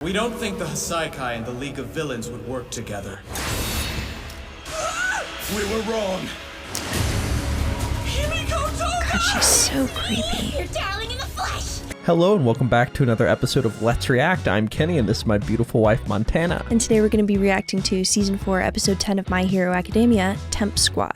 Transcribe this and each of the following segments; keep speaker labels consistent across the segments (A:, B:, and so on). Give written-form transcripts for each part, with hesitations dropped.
A: We don't think the Hasaikai and the League of Villains would work together. We were wrong.
B: God, she's so creepy.
C: Your darling in the flesh!
D: Hello and welcome back to another episode of Let's React. I'm Kenny and this is my beautiful wife, Montana.
B: And today we're going to be reacting to Season 4, Episode 10 of My Hero Academia, Temp Squad.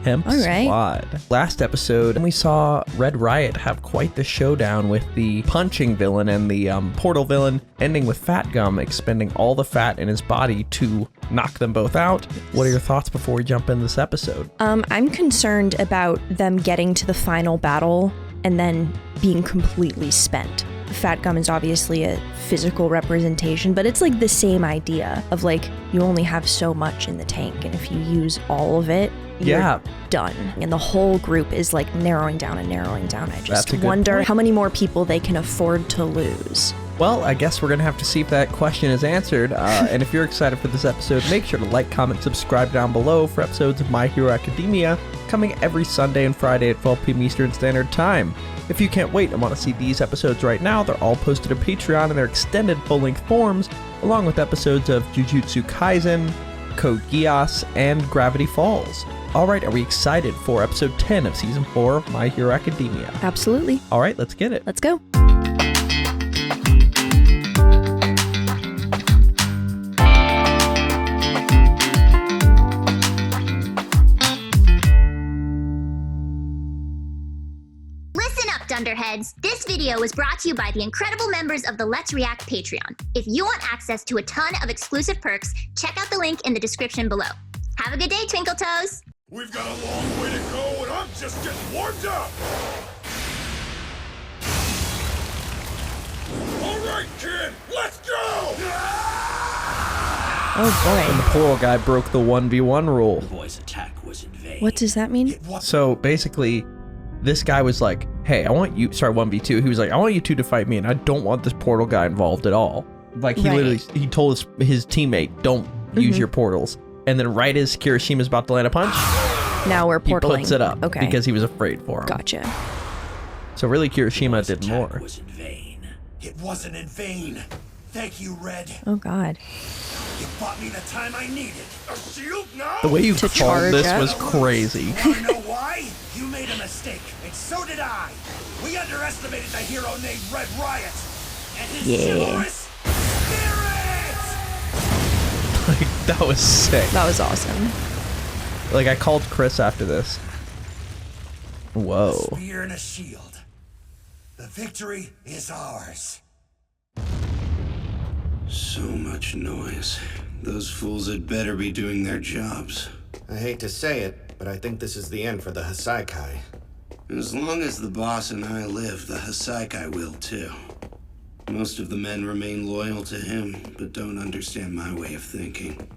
D: Temp
B: All right.
D: Squad. Last episode, we saw Red Riot have quite the showdown with the punching villain and the portal villain, ending with Fat Gum expending all the fat in his body to knock them both out. What are your thoughts before we jump in this episode?
B: I'm concerned about them getting to the final battle and then being completely spent. Fat Gum is obviously a physical representation, but it's like the same idea of like, you only have so much in the tank, and if you use all of it, you're done. And the whole group is like narrowing down and narrowing down. I just wonder how many more people they can afford to lose.
D: Well, I guess we're going to have to see if that question is answered. And if you're excited for this episode, make sure to like, comment, subscribe down below for episodes of My Hero Academia coming every Sunday and Friday at 12 p.m. Eastern Standard Time. If you can't wait and want to see these episodes right now, they're all posted to Patreon in their extended full-length forms, along with episodes of Jujutsu Kaisen, Code Geass, and Gravity Falls. All right, are we excited for episode 10 of season 4 of My Hero Academia?
B: Absolutely.
D: All right, let's get it.
B: Let's go.
C: Dunderheads, this video was brought to you by the incredible members of the Let's React Patreon. If you want access to a ton of exclusive perks, check out the link in the description below. Have a good day, Twinkle Toes!
E: We've got a long way to go, and I'm just getting warmed up! All right, kid, let's go!
B: Oh boy.
D: And the portal guy broke the 1v1 rule.
F: The boy's attack was in vain.
B: What does that mean?
D: So basically, this guy was like, hey, I want you, sorry, 1v2. He was like, I want you two to fight me, and I don't want this portal guy involved at all. Like, he literally, he told his teammate, don't use your portals. And then right as Kirishima's about to land a punch,
B: now we're portaling.
D: He puts it up because he was afraid for him.
B: Gotcha.
D: So really, Kirishima did more.
F: Was in vain.
E: It wasn't in vain. Thank you, Red.
B: Oh God.
E: You bought me the time I needed. A shield now?
D: The way you
B: To
D: called
B: charge
D: this
B: up?
D: was crazy.
E: Wanna know why? You made a mistake, and so did I. We underestimated the hero named Red Riot. And his chivalrous spirit!
D: Like, that was sick.
B: That was awesome.
D: Like, I called Chris after this. Whoa.
E: A spear and a shield. The victory is ours.
F: So much noise. Those fools had better be doing their jobs.
G: I hate to say it, but I think this is the end for the Hasaikai.
F: As long as the boss and I live, the Hasaikai will too. Most of the men remain loyal to him, but don't understand my way of thinking.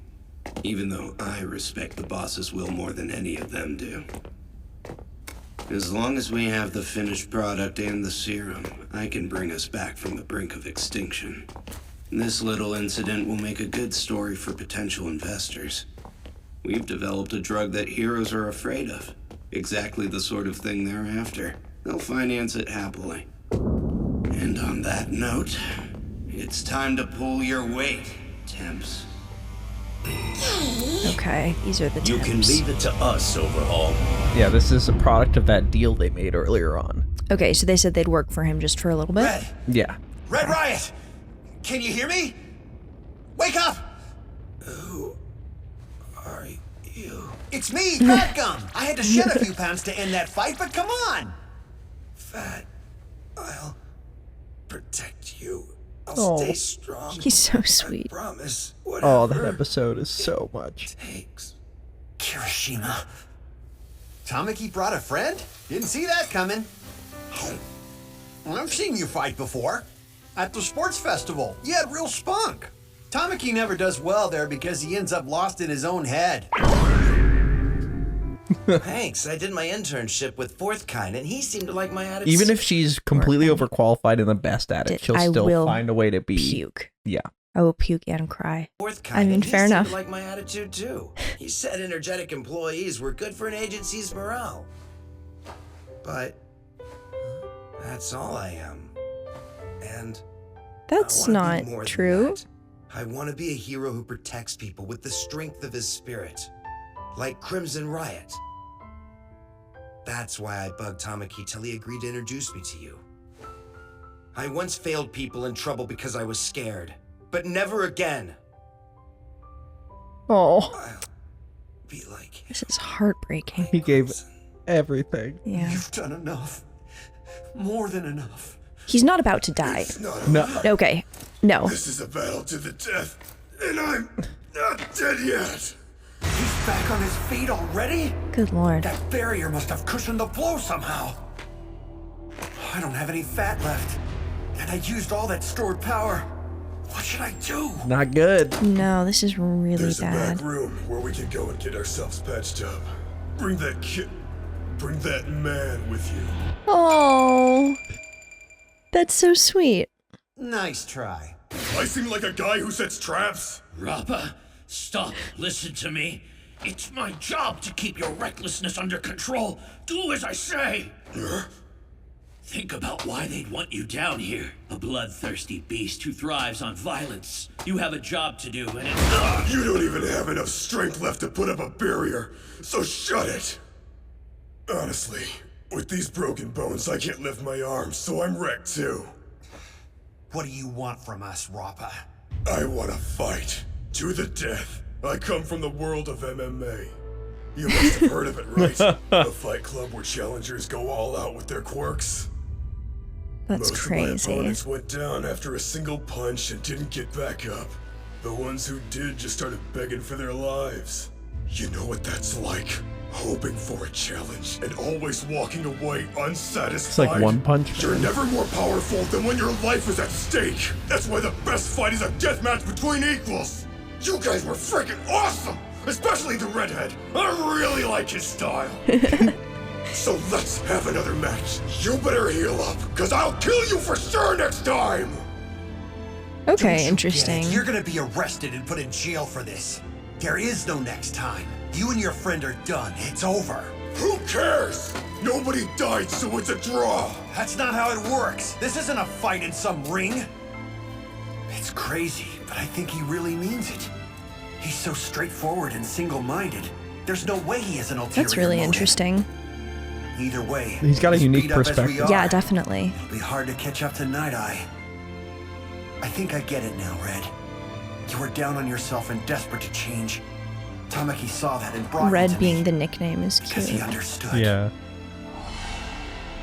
F: Even though I respect the boss's will more than any of them do. As long as we have the finished product and the serum, I can bring us back from the brink of extinction. This little incident will make a good story for potential investors. We've developed a drug that heroes are afraid of. Exactly the sort of thing they're after. They'll finance it happily. And on that note, it's time to pull your weight, Temps.
B: Okay, these are the
H: You can
B: temps.
H: leave it to us, Overhaul.
D: Yeah, this is a product of that deal they made earlier on.
B: Okay, so they said they'd work for him just for a little bit?
E: Red!
D: Yeah.
E: Red Riot! Can you hear me? Wake up!
F: Who are you?
E: It's me, Fat Gum! I had to shed a few pounds to end that fight, but come on!
F: Fat. I'll protect you. I'll
D: Oh.
F: stay strong.
B: He's so sweet.
F: Promise.
D: Oh, that episode is so much.
F: Takes.
E: Kirishima. Tamaki brought a friend? Didn't see that coming. I've seen you fight before. At the sports festival, you had real spunk. Tamaki never does well there because he ends up lost in his own head.
H: Thanks, I did my internship with Fourth Kind, and he seemed to like my attitude.
D: Even if she's completely overqualified and the best at it, she'll
B: I
D: still
B: will
D: find a way to be.
B: Puke.
D: Yeah.
B: I will puke and cry.
H: Fourth Kind,
B: I mean,
H: and he
B: fair
H: seemed
B: enough.
H: to like my attitude too. He said energetic employees were good for an agency's morale. But that's all I am. And
B: That's
H: I wanna
B: not
H: be more than
B: true.
H: that. I want to be a hero who protects people with the strength of his spirit. Like Crimson Riot. That's why I bugged Tamaki till he agreed to introduce me to you. I once failed people in trouble because I was scared. But never again.
B: Oh,
H: I'll be like
B: this is heartbreaking.
D: He gave everything.
B: Yeah.
E: You've done enough. More than enough.
B: He's not about to die.
E: It's not
D: No.
E: enough.
B: Okay. No.
E: This is a battle to the death, and I'm not dead yet. He's back on his feet already?
B: Good lord.
E: That barrier must have cushioned the blow somehow. I don't have any fat left, and I used all that stored power. What should I do?
D: Not good.
B: No, this is really
E: There's a
B: bad.
E: back room where we can go and get ourselves patched up. Bring that man with you.
B: Oh, that's so sweet.
H: nice try.
E: I seem like a guy who sets traps.
I: Rappa, stop. Listen to me. It's my job to keep your recklessness under control. Do as I say. Think about why they'd want you down here. A bloodthirsty beast who thrives on violence. You have a job to do, and it's...
E: You don't even have enough strength left to put up a barrier, so shut it. Honestly, with these broken bones, I can't lift my arms, so I'm wrecked too.
H: What do you want from us, Rappa?
E: I want to fight. To the death. I come from the world of MMA. You must have heard of it, right? A fight club where challengers go all out with their quirks.
B: That's
E: Most
B: crazy.
E: of my opponents went down after a single punch and didn't get back up. The ones who did just started begging for their lives. You know what that's like? Hoping for a challenge and always walking away unsatisfied.
D: It's like One Punch
E: You're
D: Man.
E: never more powerful than when your life is at stake. That's why the best fight is a deathmatch between equals. You guys were freaking awesome! Especially the redhead. I really like his style. So let's have another match. You better heal up, cause I'll kill you for sure next time!
B: Okay,
H: Don't you
B: interesting.
H: get it? You're gonna be arrested and put in jail for this. There is no next time. You and your friend are done. It's over.
E: Who cares? Nobody died, so it's a draw.
H: That's not how it works. This isn't a fight in some ring. It's crazy, but I think he really means it. He's so straightforward and single-minded. There's no way he has an ulterior
B: That's really
H: motive.
B: interesting.
H: Either way,
D: He's got a
H: as
D: unique
H: beat up as we
D: perspective.
H: are,
B: Yeah, definitely.
H: It'll be hard to catch up to Night Eye. I think I get it now, Red. You were down on yourself and desperate to change. Tamaki saw that and brought you
B: Red
H: to
B: being
H: me
B: the nickname is
H: because he
B: cute.
H: understood.
D: Yeah.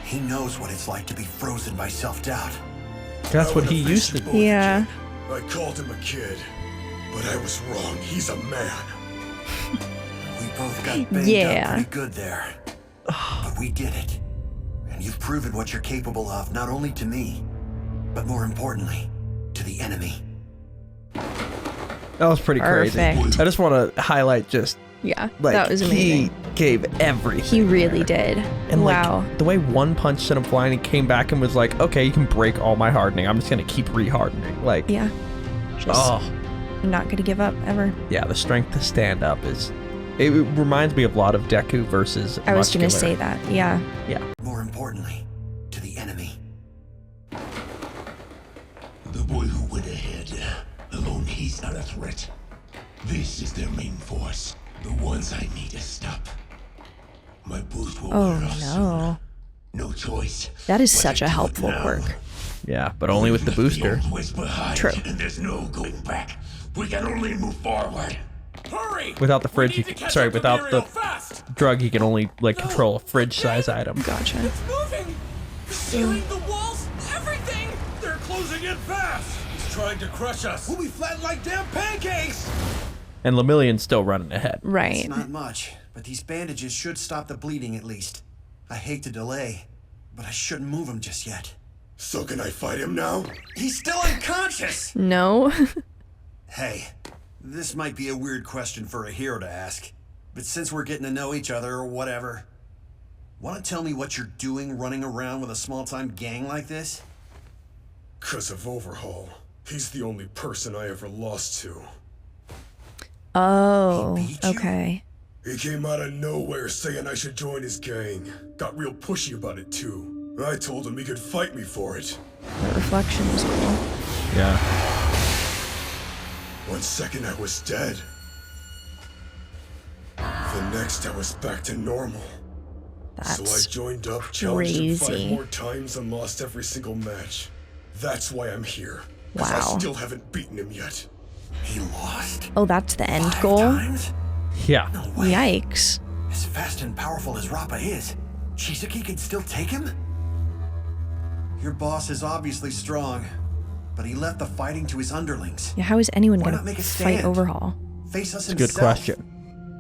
H: He knows what it's like to be frozen by self-doubt.
D: That's what he used to do.
B: Yeah.
E: I called him a kid, but I was wrong. He's a man.
H: We both got banged
B: Yeah.
H: up pretty good there. But we did it. And you've proven what you're capable of, not only to me, but more importantly, to the enemy.
D: That was pretty crazy.
B: Perfect.
D: I just want to highlight just
B: Yeah,
D: like
B: that was amazing.
D: he gave everything.
B: He really did.
D: And
B: Wow.
D: like the way One Punch sent him flying, he came back and was like, "Okay, you can break all my hardening. I'm just gonna keep rehardening." Like,
B: Yeah. Just
D: oh
B: not gonna give up ever.
D: yeah, the strength to stand up is. It reminds me of a lot of Deku versus.
B: I was gonna
D: Muscular.
B: say that. Yeah.
D: Yeah.
H: More importantly, to the enemy.
I: The boy who went ahead. Alone, he's not a threat. This is their main force. The ones I need to stop. My boost will
B: Oh
I: wear off soon.
B: no.
I: No choice.
B: That is
I: but
B: such
I: to
B: a
I: do it
B: helpful
I: now.
B: quirk.
D: Yeah, but only with the
I: We've left
D: booster.
I: old ways behind,
B: True.
I: And there's no going back. We can only move forward.
E: Hurry!
D: Without the fridge, without the drug, he can only like control a fridge-size item.
B: Gotcha.
E: Moving! The ceiling, the walls, everything! They're closing in fast! He's trying to crush us! We'll be flattened like damn pancakes!
D: And Lemillion's still running ahead.
B: Right.
H: It's not much, but these bandages should stop the bleeding at least. I hate to delay, but I shouldn't move him just yet.
E: So can I fight him now?
H: He's still unconscious!
B: No.
H: Hey, this might be a weird question for a hero to ask, but since we're getting to know each other or whatever, want to tell me what you're doing running around with a small-time gang like this?
E: 'Cause of Overhaul. He's the only person I ever lost to.
B: Oh.
H: He beat you?
B: Okay.
E: He came out of nowhere saying I should join his gang. Got real pushy about it too. I told him he could fight me for it.
B: That reflection is cool.
D: Yeah.
E: 1 second I was dead. The next I was back to normal. So I joined up, challenged him 5 more times and lost every single match. That's why I'm here. Because I still haven't beaten him yet.
H: He lost?
B: Oh, that's the end
H: 5
B: goal?
H: times?
D: Yeah.
H: No way.
B: Yikes.
H: As fast and powerful as Rappa is, Shizuki can still take him? Your boss is obviously strong, but he left the fighting to his underlings.
B: Yeah, how is anyone
H: Why
B: gonna
H: not make a
B: fight
H: stand?
B: Overhaul?
H: Face us
D: It's a
H: himself.
D: good question.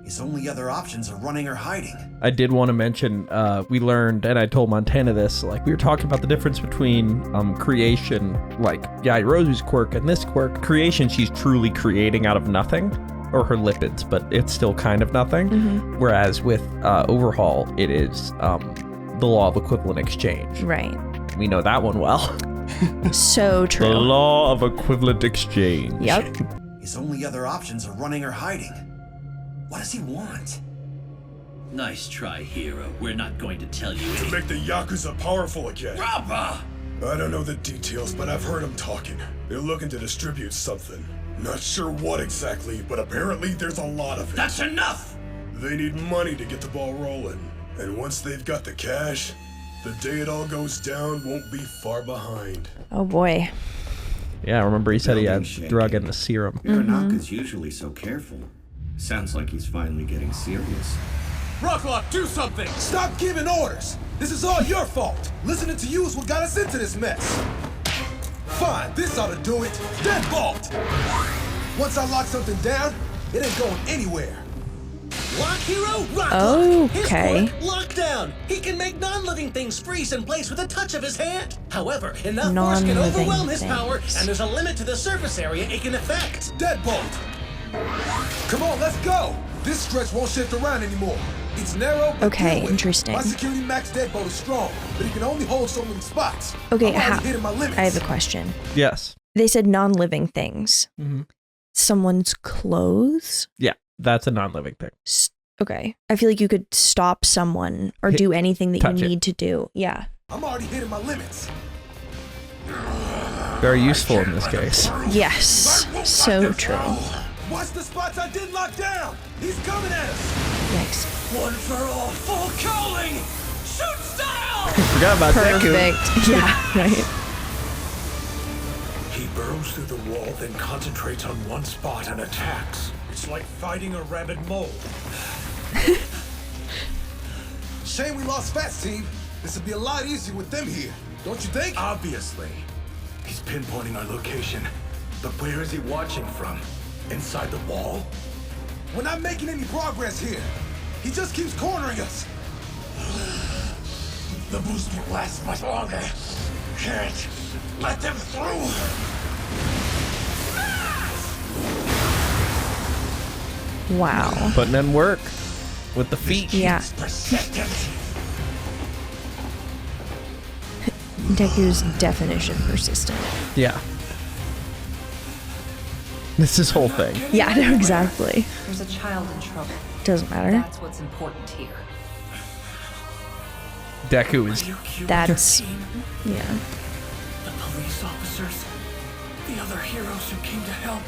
H: His only other options are running or hiding.
D: I did want to mention, we learned, and I told Montana this, like, we were talking about the difference between creation, like Yairozu's quirk and this quirk. Creation, she's truly creating out of nothing, or her lipids, but it's still kind of nothing. Whereas with Overhaul, it is the law of equivalent exchange.
B: Right.
D: We know that one well.
B: So true.
D: The law of equivalent exchange.
B: Yep.
H: His only other options are running or hiding. What does he want?
I: Nice try, hero. We're not going to tell you
E: To make the Yakuza powerful again.
I: Rappa!
E: I don't know the details, but I've heard them talking. They're looking to distribute something. Not sure what exactly, but apparently there's a lot of it.
I: That's enough!
E: They need money to get the ball rolling. And once they've got the cash, the day it all goes down won't be far behind.
B: Oh boy.
D: Yeah, I remember he said he had
F: Building shaking.
D: drug in the serum.
F: Hironaka's usually so careful. Sounds like he's finally getting serious.
A: Rocklock, do something!
J: Stop giving orders! This is all your fault! Listening to you is what got us into this mess! Fine, this ought to do it! Deadbolt! Once I lock something down, it ain't going anywhere.
K: Lock hero, rock His
B: Okay.
K: quirk, lockdown. He can make non-living things freeze in place with a touch of his hand. However, enough force can
B: Non-living
K: overwhelm his power,
B: things.
K: and there's a limit to the surface area it can affect.
J: Deadbolt! Come on, let's go! This stretch won't shift around anymore. It's narrow, but
B: Okay,
J: deal with it.
B: interesting.
J: My security max deadbolt is strong, but it can only hold so many spots.
B: Okay,
J: I'm already hitting my limits.
B: I have a question.
D: Yes.
B: They said non-living things. Someone's clothes?
D: Yeah, that's a non-living thing.
B: Okay. I feel like you could stop someone or do anything that you need to do. Yeah.
J: I'm already hitting my limits.
D: Very useful in this case.
B: Yes. So true.
J: Watch the spots I didn't lock down! He's coming at us!
B: Yikes.
K: One for all, full calling! Shoot style!
D: Forgot about Deku.
B: Perfect. Yeah, right.
E: He burrows through the wall, then concentrates on one spot and attacks. It's like fighting a rabid mole.
J: Shame we lost Fats team. This would be a lot easier with them here. Don't you think?
E: Obviously. He's pinpointing our location. But where is he watching from? Inside the wall?
J: We're not making any progress here. He just keeps cornering us.
E: The boost won't last much longer. Can't let them through.
B: Wow.
D: Putting in work with the feet.
B: Yeah. Deku's definition persistent.
D: Yeah. This is whole thing.
B: Yeah, no, exactly.
L: There's a child in trouble.
B: Doesn't matter.
L: That's what's important here.
D: Deku is.
B: That's. Yeah.
I: The police officers, the other heroes who came to help.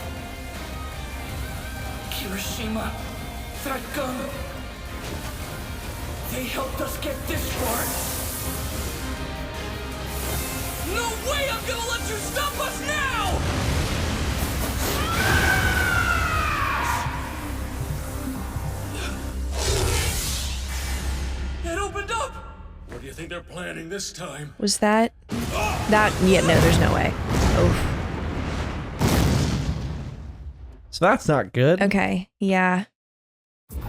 I: Kirishima, that gun. They helped us get this far. No way I'm gonna let you stop us now! It opened up!
E: What do you think they're planning this time?
B: Was that? Yeah, no, there's no way. Oof.
D: So that's not good.
B: Okay, yeah.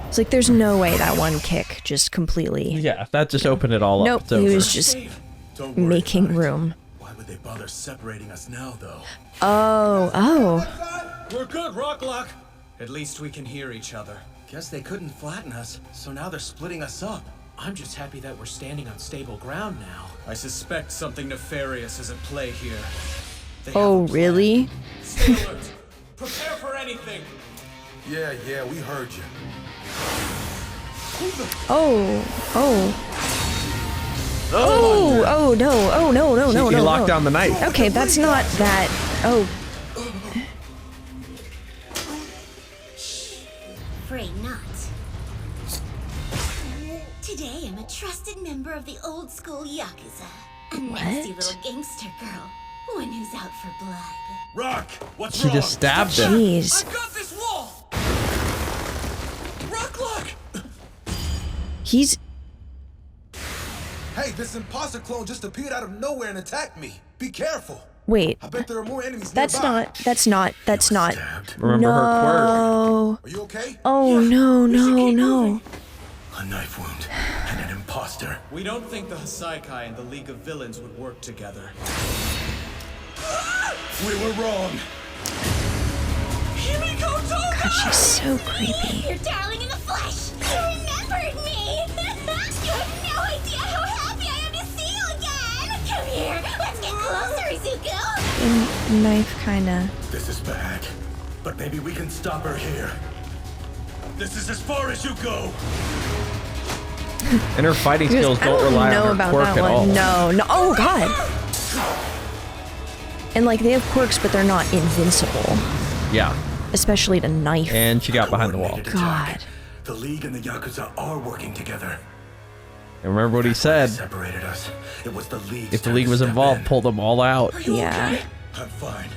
B: It's like there's no way that one kick just completely.
D: Yeah, that just opened it all up.
B: Nope,
D: It's
B: he
D: over.
B: was just making room.
E: Why would they bother separating us now, though?
B: Oh.
A: We're good, Rocklock. At least we can hear each other.
K: Guess they couldn't flatten us, so now they're splitting us up. I'm just happy that we're standing on stable ground now.
A: I suspect something nefarious is at play here. They
B: Oh, really?
A: Stay alert. Prepare for anything.
J: Yeah, we heard you.
B: Oh. Oh, no. Oh, no.
D: He locked down the knife.
B: Okay, that's not that Oh.
M: Afraid not. Today I'm a trusted member of the old school Yakuza. A nasty little gangster girl. One who's out for blood.
H: Rock, what's
D: She
H: wrong?
D: just stabbed him.
B: Jeez.
K: I've got this wall! Rock lock!
B: He's...
J: Hey, this imposter clone just appeared out of nowhere and attacked me. Be careful.
B: Wait.
J: I bet there are more enemies
B: That's
J: nearby.
B: not.
D: Remember her
B: No.
J: Are you okay?
B: Oh, no.
H: A knife wound and an imposter.
A: We don't think the Hasaikai and the League of Villains would work together.
H: We were wrong.
B: God, she's so creepy.
M: Your darling in the flesh! You remembered me! You have no idea how happy I am to see you again! Come here, let's get closer, Izuku!
B: And knife kinda.
H: This is bad, but maybe we can stop her here. This is as far as you go.
D: And her fighting
B: Because
D: skills
B: I
D: don't rely
B: know
D: on her
B: about
D: quirk
B: that
D: at
B: one.
D: all.
B: No. Oh, God. And, like, they have quirks, but they're not invincible.
D: Yeah.
B: Especially to knife.
D: And she got behind the wall.
B: God.
H: The League and the Yakuza are working together.
D: And remember what he said.
H: Separated us. It was the League.
D: If the League was involved, pull them all out.
B: Yeah.
H: I'm fine.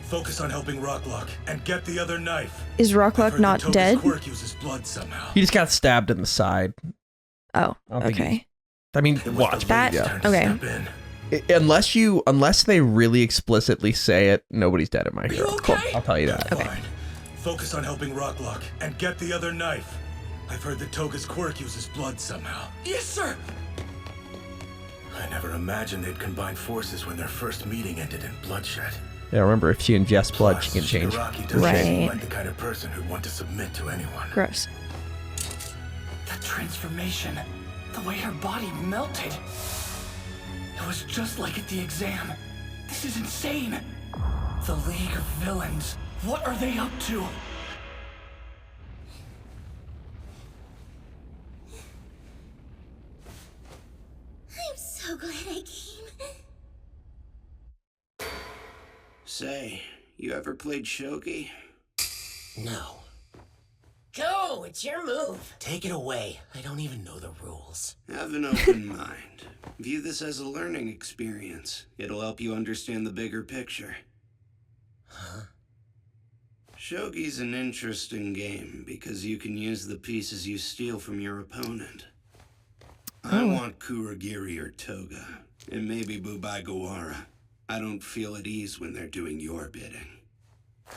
H: Focus on helping Rocklock and get the other knife.
B: Is Rocklock not
H: Toga's
B: dead?
H: quirk uses blood somehow.
D: He just got stabbed in the side.
B: Oh,
D: I don't think
B: okay.
D: I mean, watch
B: That,
D: yeah.
B: okay.
D: Unless they really explicitly say it, nobody's dead in My Hero.
H: Okay?
D: I'll tell you that.
B: Okay.
H: Focus on helping Rocklock and get the other knife. I've heard that Toga's quirk uses blood somehow.
K: Yes, sir!
H: I never imagined they'd combine forces when their first meeting ended in bloodshed.
D: Yeah, remember, if she ingests blood, she can change.
H: Shigaraki doesn't
B: Right.
H: seem like the kind of person who'd want to submit to anyone.
B: Gross.
K: That transformation, the way her body melted. It was just like at the exam. This is insane. The League of Villains, what are they up to?
M: I'm so glad I came.
F: Say, you ever played shogi?
N: No. Go, it's your move. Take it away. I don't even know the rules.
F: Have an open mind. View this as a learning experience. It'll help you understand the bigger picture.
N: Huh?
F: Shogi's an interesting game because you can use the pieces you steal from your opponent. I want Kurogiri or Toga, and maybe Bubai-Gawara. I don't feel at ease when they're doing your bidding.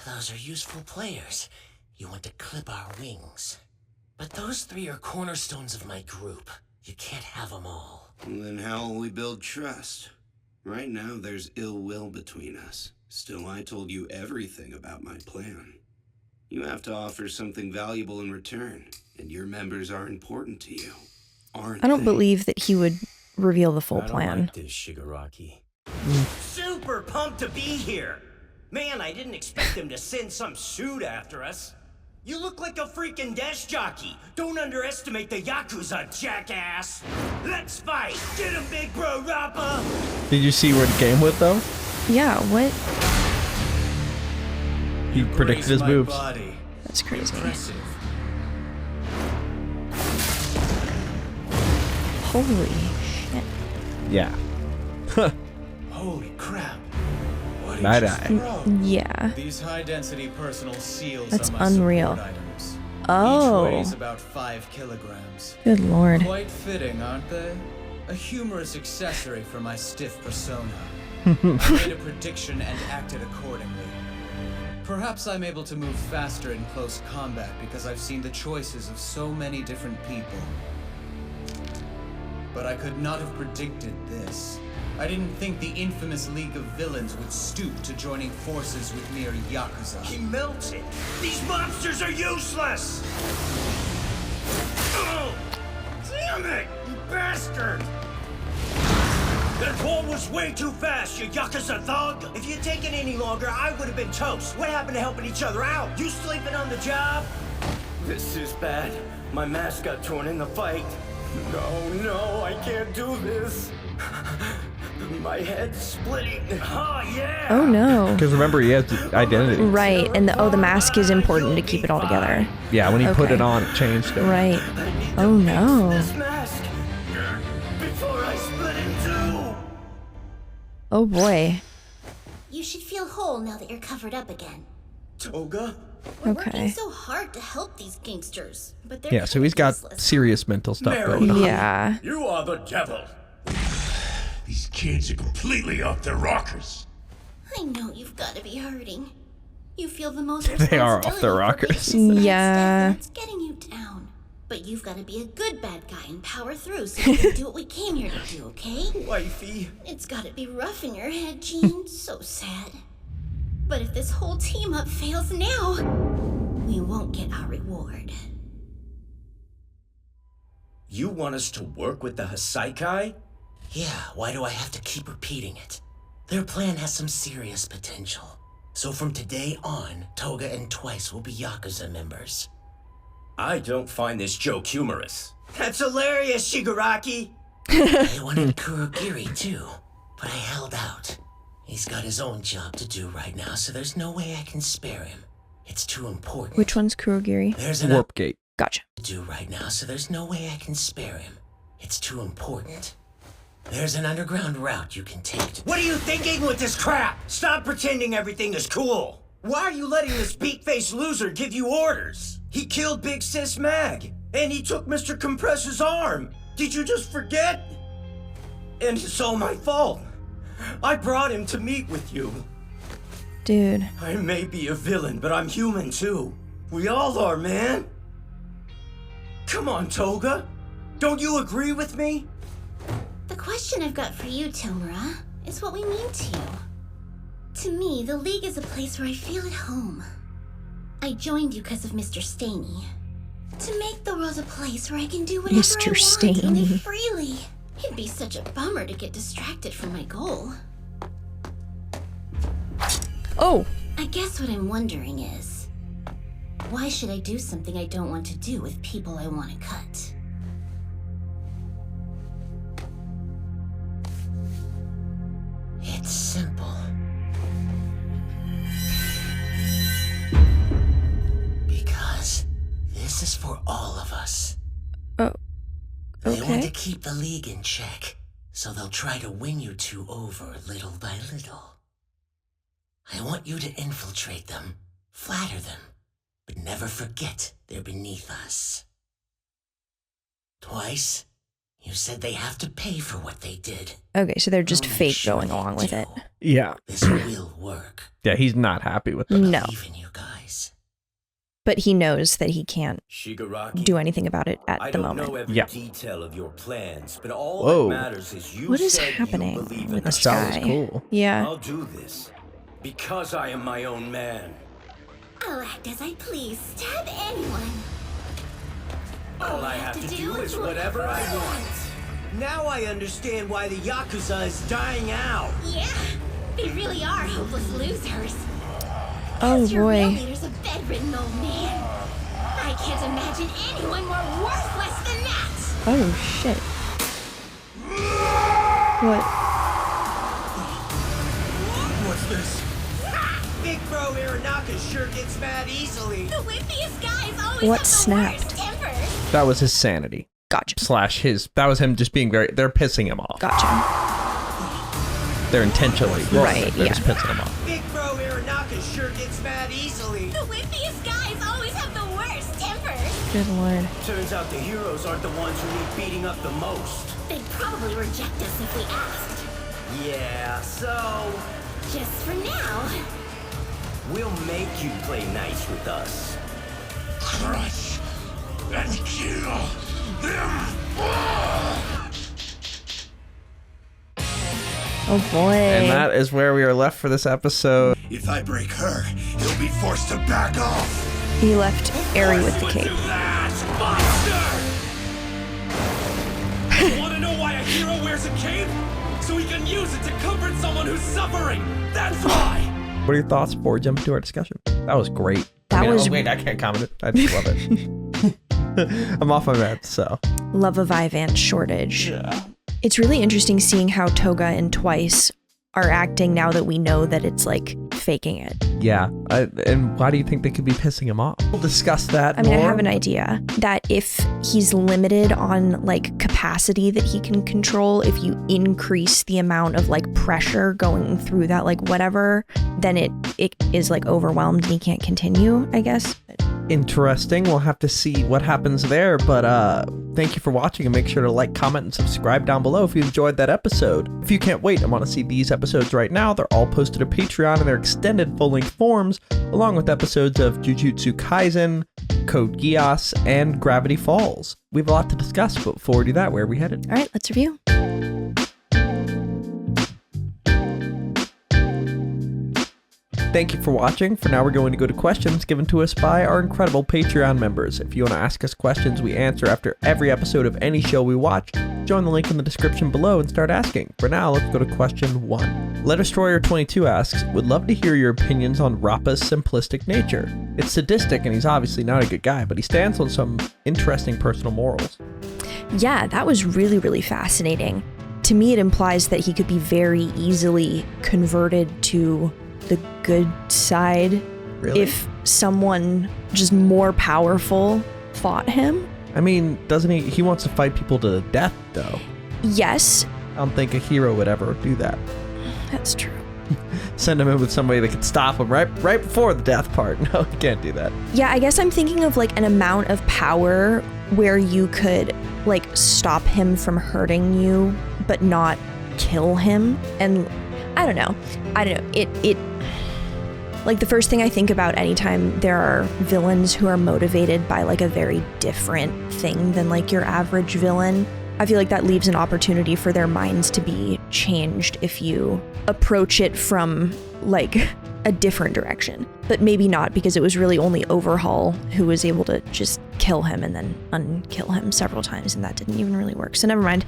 N: Those are useful players. You want to clip our wings. But those three are cornerstones of my group. You can't have them all.
F: Then how will we build trust? Right now, there's ill will between us. Still, I told you everything about my plan. You have to offer something valuable in return, and your members are important to you, aren't
B: I don't
F: they?
B: believe that he would reveal the full plan.
O: Like this, Shigaraki. Super pumped to be here. Man, I didn't expect them to send some suit after us. You look like a freaking desk jockey. Don't underestimate the Yakuza, jackass. Let's fight. Get him, big bro Rappa.
D: Did you see where it came with, though?
B: Yeah, what?
D: He predicted his moves.
A: Body.
B: That's crazy.
A: Impressive.
B: Holy shit.
D: Yeah.
A: Holy crap. What did
D: Night
A: you
D: eye.
A: throw?
B: Yeah.
A: These high-density personal seals
B: That's
A: are my
B: unreal.
A: support items.
B: Oh.
A: Each weighs about 5 kilograms.
B: Good lord.
A: Quite fitting, aren't they? A humorous accessory for my stiff persona. I made a prediction and acted accordingly. Perhaps I'm able to move faster in close combat because I've seen the choices of so many different people. But I could not have predicted this. I didn't think the infamous League of Villains would stoop to joining forces with mere Yakuza.
O: He melted. These monsters are useless. Oh, damn it, you bastard! That wall was way too fast, you Yakuza thug! If you'd taken any longer, I would have been toast. What happened to helping each other out? You sleeping on the job? This is bad. My mask got torn in the fight. No, I can't do this. My head's splitting. Oh, yeah.
B: Oh no.
D: Because remember, he has the identity.
B: Right, and the mask is important to keep it all together.
D: Yeah, when he put it on, it changed it.
B: Right. Oh no.
O: This mask before I split in two.
B: Oh boy.
M: You should feel whole now that you're covered up again.
O: Toga?
M: We're
B: Okay.
M: working so hard to help these gangsters, but they're
D: Yeah, so he's got serious mental stuff going on.
B: Yeah.
I: You are the devil.
E: These kids are completely off their rockers.
M: I know you've got to be hurting. You feel the most
D: They are off their rockers.
B: Yeah.
M: It's getting you down. But you've got to be a good bad guy and power through so we can do what we came here to do, okay?
O: Wifey.
M: It's got to be rough in your head, Gene. So sad. But if this whole team up fails now, we won't get our reward.
O: You want us to work with the Hasaikai?
N: Yeah, why do I have to keep repeating it? Their plan has some serious potential. So from today on, Toga and Twice will be Yakuza members.
O: I don't find this joke humorous. That's hilarious, Shigaraki!
N: I wanted Kurogiri too, but I held out. He's got his own job to do right now, so there's no way I can spare him. It's too important.
B: Which one's Kurogiri?
N: There's an
D: Warp Gate.
B: Gotcha.
N: to do right now, so there's no way I can spare him. It's too important. There's an underground route you can take to...
O: What are you thinking with this crap? Stop pretending everything is cool. Why are you letting this beak-faced loser give you orders? He killed Big Sis Mag, and he took Mr. Compressor's arm. Did you just forget? And it's all my fault. I brought him to meet with you.
B: Dude.
O: I may be a villain, but I'm human too. We all are, man. Come on, Toga. Don't you agree with me?
M: The question I've got for you, Tomura, is what we mean to you. To me, the League is a place where I feel at home. I joined you because of Mr. Staney. To make the world a place where I can do whatever
B: Mr.
M: I want and
B: Staney.
M: live freely. It'd be such a bummer to get distracted from my goal.
B: Oh.
M: I guess what I'm wondering is, why should I do something I don't want to do with people I want to cut?
N: It's simple. Because this is for all of us.
B: Oh.
N: They want to
B: Okay.
N: keep the League in check, so they'll try to win you two over little by little. I want you to infiltrate them, flatter them, but never forget they're beneath us. Twice, you said they have to pay for what they did.
B: Okay, so they're just fake going along with it.
D: Yeah.
N: This will work.
D: Yeah, he's not happy with that.
B: No.
N: Even you guys.
B: But he knows that he can't
O: Shigaraki,
B: do anything about it at
O: I
B: the
O: don't
B: moment.
O: know every
D: Yeah.
O: detail of your plans, but all
D: Whoa.
O: that matters is you
B: What is
O: said
B: happening
O: you believe in
B: with
D: That
B: this
D: sounds
B: guy?
D: cool.
B: Yeah.
O: I'll do this because I am my own man.
M: I'll act as I please, stab anyone.
O: All I have to do is whatever I want. Now I understand why the Yakuza is dying out.
M: Yeah, they really are hopeless losers.
B: Oh
M: Your real
B: boy.
M: leader's a bedridden old man. I can't imagine anyone more worthless than that.
B: Oh shit. What?
O: What's this? Big Bro Aranaka sure gets mad easily.
M: The wimpiest guys always
B: What
M: have the
B: snapped?
M: worst tempers.
D: That was his sanity.
B: Gotcha.
D: Slash his. That was him just being very. They're pissing him off.
B: Gotcha.
D: They're intentionally. wrong.
B: Right,
D: They're
B: yeah.
D: just pissing him off.
O: Big Bro Aranaka sure gets mad easily.
M: The wimpiest guys always have the worst tempers.
B: Good lord.
O: Turns out the heroes aren't the ones who need beating up the most.
M: They'd probably reject us if we asked.
O: Yeah, so
M: Just for now.
O: we'll make you play nice with us.
E: Crush and kill them all!
B: Oh boy.
D: And that is where we are left for this episode.
E: If I break her, he'll be forced to back off.
B: He left Eri with the cape.
I: You want to know why a hero wears a cape? So he can use it to comfort someone who's suffering. That's why.
D: What are your thoughts before we jump into our discussion? That was great.
B: That was-
D: Oh, wait, I can't comment it. I just love it. I'm off my meds, so.
B: Love of Ivan's shortage.
D: Yeah.
B: It's really interesting seeing how Toga and Twice are acting now that we know that it's like faking it.
D: Yeah, and why do you think they could be pissing him off? We'll discuss that more.
B: I have an idea that if he's limited on like capacity that he can control, if you increase the amount of like pressure going through that like whatever, then it is like overwhelmed and he can't continue, I guess.
D: Interesting. We'll have to see what happens there, but thank you for watching, and make sure to like, comment, and subscribe down below if you enjoyed that episode. If you can't wait and want to see these episodes right now, they're all posted to Patreon in their extended full-length forms, along with episodes of Jujutsu Kaisen, Code Geass, and Gravity Falls. We have a lot to discuss, but before we do that, where are we headed?
B: All right, let's review.
D: Thank you for watching. For now, we're going to go to questions given to us by our incredible Patreon members. If you want to ask us questions we answer after every episode of any show we watch, join the link in the description below and start asking. For now, let's go to question 1. LetDestroyer22 asks, would love to hear your opinions on Rappa's simplistic nature. It's sadistic and he's obviously not a good guy, but he stands on some interesting personal morals.
B: Yeah, that was really, really fascinating. To me, it implies that he could be very easily converted to the good side.
D: Really?
B: If someone just more powerful fought him.
D: I mean, doesn't he wants to fight people to death, though.
B: Yes.
D: I don't think a hero would ever do that.
B: That's true.
D: Send him in with somebody that could stop him right before the death part. No, you can't do that.
B: Yeah, I guess I'm thinking of like an amount of power where you could like stop him from hurting you, but not kill him. And I don't know. It like the first thing I think about anytime there are villains who are motivated by like a very different thing than like your average villain, I feel like that leaves an opportunity for their minds to be changed if you approach it from like a different direction. But maybe not, because it was really only Overhaul who was able to just kill him and then unkill him several times, and that didn't even really work. So never mind.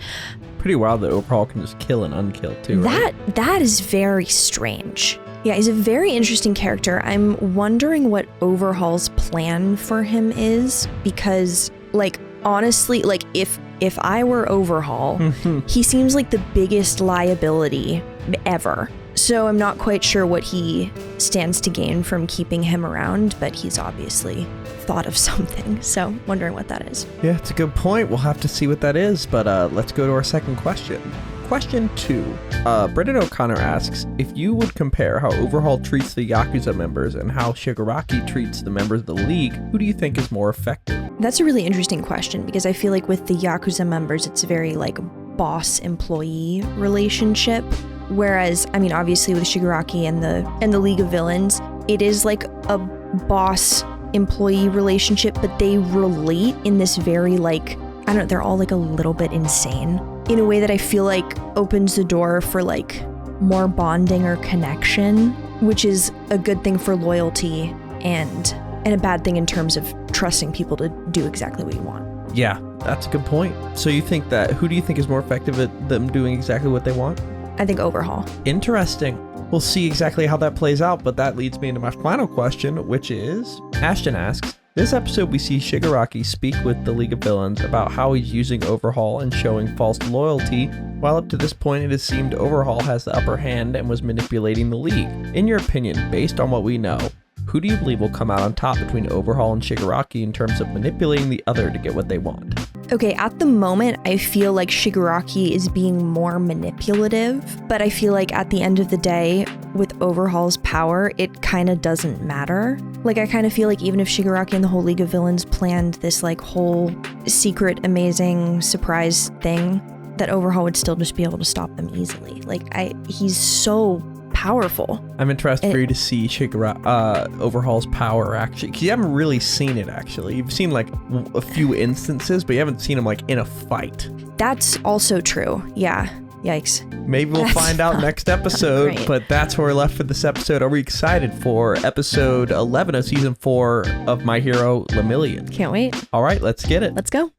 D: Pretty wild that Overhaul can just kill and unkill too, right?
B: That is very strange. Yeah, he's a very interesting character. I'm wondering what Overhaul's plan for him is, because like honestly, like if I were Overhaul, he seems like the biggest liability ever. So I'm not quite sure what he stands to gain from keeping him around, but he's obviously thought of something. So wondering what that is.
D: Yeah, it's a good point. We'll have to see what that is, but let's go to our second question. Question 2. Brendan O'Connor asks, if you would compare how Overhaul treats the Yakuza members and how Shigaraki treats the members of the League, who do you think is more effective?
B: That's a really interesting question, because I feel like with the Yakuza members, it's a very like boss-employee relationship. Whereas, I mean, obviously with Shigaraki and the League of Villains, it is like a boss-employee relationship, but they relate in this very like, I don't know, they're all like a little bit insane in a way that I feel like opens the door for like more bonding or connection, which is a good thing for loyalty and a bad thing in terms of trusting people to do exactly what you want.
D: Yeah, that's a good point. So you think that, who do you think is more effective at them doing exactly what they want?
B: I think Overhaul.
D: Interesting. We'll see exactly how that plays out, but that leads me into my final question, which is, Ashton asks, this episode we see Shigaraki speak with the League of Villains about how he's using Overhaul and showing false loyalty, while up to this point it has seemed Overhaul has the upper hand and was manipulating the League. In your opinion, based on what we know, who do you believe will come out on top between Overhaul and Shigaraki in terms of manipulating the other to get what they want?
B: Okay, at the moment, I feel like Shigaraki is being more manipulative, but I feel like at the end of the day, with Overhaul's power, it kind of doesn't matter. Like, I kind of feel like even if Shigaraki and the whole League of Villains planned this, like, whole secret, amazing surprise thing, that Overhaul would still just be able to stop them easily. Like, he's so powerful.
D: I'm interested for you to see Overhaul's power, actually, because you haven't really seen it, actually. You've seen, like, a few instances, but you haven't seen him, like, in a fight.
B: That's also true. Yeah. Yikes.
D: Maybe we'll find out next episode, but that's where we're left for this episode. Are we excited for episode 11 of season 4 of My Hero Lemillion?
B: Can't wait.
D: All right, let's get it.
B: Let's go.